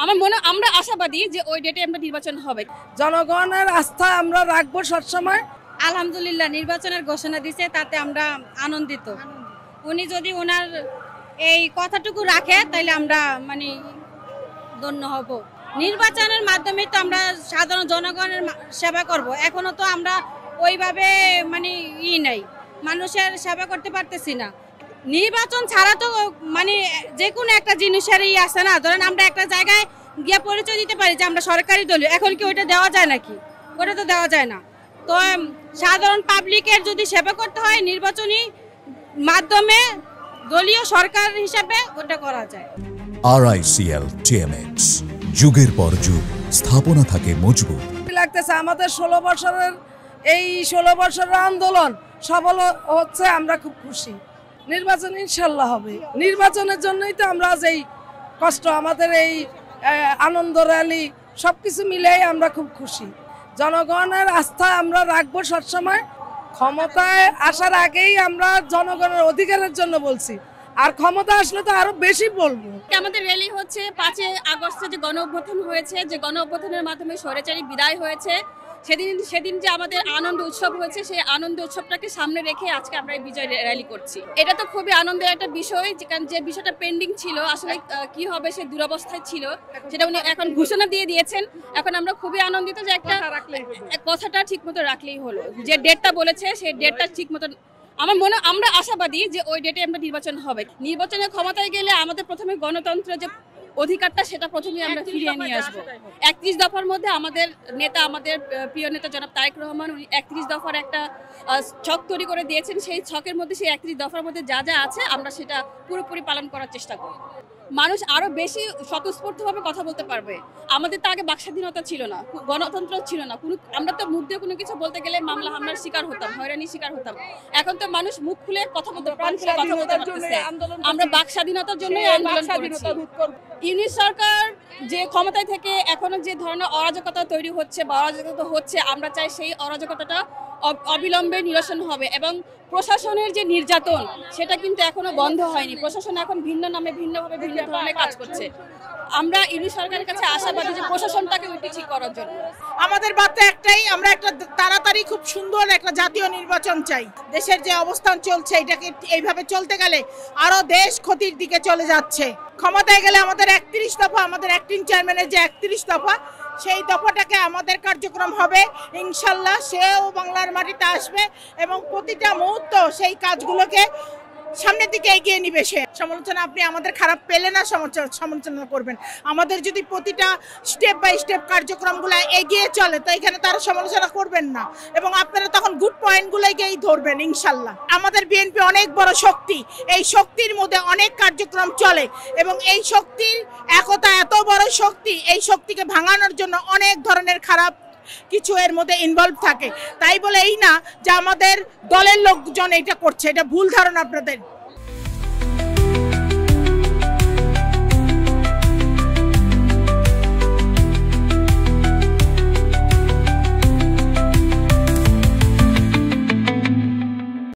আমার মনে আমরা আশাবাদী যে ওই ডেটে আমরা নির্বাচন হবে। জনগণের আস্থা আমরা রাখবো সবসময়। আলহামদুলিল্লাহ নির্বাচনের ঘোষণা দিয়েছে, তাতে আমরা আনন্দিত। উনি যদি ওনার এই কথাটুকু রাখে তাহলে আমরা ধন্য হব। নির্বাচনের মাধ্যমে তো আমরা সাধারণ জনগণের সেবা করব। এখনো তো আমরা ওইভাবে নাই, মানুষের সেবা করতে পারতেছি না। নির্বাচন ছাড়া তো যে কোনো একটা জিনিসেরই আছে না। ধরেন আমরা একটা জায়গায় গিয়ে পরিচয় দিতে পারি যে আমরা সরকারি দলীয়, এখন কি ওইটা দেওয়া যায় নাকি? ওটা তো দেওয়া যায় না। তো সাধারণ পাবলিকের যদি সেবা করতে হয় নির্বাচনী মাধ্যমে দলীয় সরকার হিসাবে ওটা করা যায়। RICL TMX, যুগের পর যুগ স্থাপনা থাকে মজবুত। লাগতেছে আমাদের 16 বছরের আন্দোলন সফল হচ্ছে, আমরা খুব খুশি। নির্বাচন ইনশাল্লাহ হবে। নির্বাচনের জন্যই তো আমরা যেই কষ্ট, আমাদের এই আনন্দ র্যালি সবকিছু মিলেই আমরা খুব খুশি। জনগণের আস্থা আমরা রাখবো সবসময়। ক্ষমতায় আসার আগেই আমরা জনগণের অধিকারের জন্য বলছি, আর ক্ষমতা আসলে তো আরো বেশি বলবো। আমাদের র্যালি হচ্ছে 5 আগস্টে যে গণ অভ্যুত্থান হয়েছে, যে গণ অভ্যুত্থানের মাধ্যমে স্বৈরাচারী বিদায় হয়েছে, সেদিন যে আমাদের আনন্দ উৎসব হয়েছে, সেই আনন্দ উৎসবটাকে সামনে রেখে আজকে আমরা এই বিজয় র্যালি করছি। এটা তো খুবই আনন্দের একটা বিষয়, কারণ যে বিষয়টা পেন্ডিং ছিল, আসলে কি হবে সে দুরবস্থায় ছিল, সেটা উনি এখন ঘোষণা দিয়ে দিয়েছেন। এখন আমরা খুবই আনন্দিত যে একটা কথাটা ঠিক মতো রাখলেই হলো। যে ডেটটা বলেছে সেই ডেটটা ঠিক মতো আমরা আশাবাদী যে ওই ডেটে আমরা নির্বাচন হবে। নির্বাচনের ক্ষমতায় গেলে আমাদের প্রথমে গণতন্ত্রের যে অধিকারটা সেটা প্রথমে আমরা ফিরিয়ে নিয়ে আসবো। 31 দফার মধ্যে আমাদের প্রিয় নেতা জনাব তারেক রহমান উনি 31 দফার একটা ছক তৈরি করে দিয়েছেন। সেই ছকের মধ্যে, সেই 31 দফার মধ্যে যা যা আছে আমরা সেটা পুরোপুরি পালন করার চেষ্টা করি। মানুষ আরো বেশি স্বতঃস্ফূর্তভাবে কথা বলতে পারবে। আমাদের তো আগে বাকস্বাধীনতা ছিল না, গণতন্ত্র ছিল না, আমরা তো মুখ দিয়ে কোনো কিছু বলতে গেলে মামলা হামলার শিকার হতাম, হয়রানির শিকার হতাম। এখন তো মানুষ মুখ খুলে কথা বলতে, প্রাণ খুলে কথা বলতে পারতেছে। আমরা বাকস্বাধীনতার জন্যই আন্দোলন করেছি। ইউনিট সরকার যে ক্ষমতায় থেকে এখনো যে ধরনের অরাজকতা তৈরি হচ্ছে বা অরাজকতা হচ্ছে, আমরা চাই সেই অরাজকতাটা অবিলম্বে নিরসন হবে। এবং প্রশাসনের যে নির্যাতন সেটা কিন্তু এখনো বন্ধ হয়নি। প্রশাসন এখন ভিন্ন নামে ভিন্নভাবে ভিন্ন ধরনের কাজ করছে। আমরা ইউনিট সরকারের কাছে আশাবাদী যে প্রশাসনটাকে ওইটি ঠিক করার জন্য। আমাদের বার্তা একটাই, আমরা একটা তাড়াতাড়ি খুব সুন্দর একটা জাতীয় নির্বাচন চাই। দেশের যে অবস্থান চলছে এটাকে এইভাবে চলতে গেলে আরো দেশ ক্ষতির দিকে চলে যাচ্ছে। ক্ষমতায় গেলে আমাদের 31 দফা, আমাদের অ্যাক্টিং চেয়ারম্যানের যে 31 দফা, সেই দফাটাকে আমাদের কার্যক্রম হবে ইনশাল্লাহ। সেও বাংলার মাটিতে আসবে এবং প্রতিটা মুহূর্ত সেই কাজগুলোকে সামনের দিকে এগিয়ে নিবে। সে সমালোচনা আপনি আমাদের খারাপ পেলে না সমালোচনা করবেন। আমাদের যদি প্রতিটা স্টেপ বাই স্টেপ কার্যক্রমগুলো এগিয়ে চলে তো এখানে তারা সমালোচনা করবেন না, এবং আপনারা তখন গুড পয়েন্টগুলোকেই ধরবেন ইনশাল্লাহ। আমাদের বিএনপি অনেক বড় শক্তি, এই শক্তির মধ্যে অনেক কার্যক্রম চলে এবং এই শক্তির একতা এত বড় শক্তি, এই শক্তিকে ভাঙানোর জন্য অনেক ধরনের খারাপ কিছু এর মধ্যে ইনভলভ থাকে। তাই বলে এই না যে আমাদের দলের লোকজন এটা করছে, এটা ভুল ধারণা আপনাদের।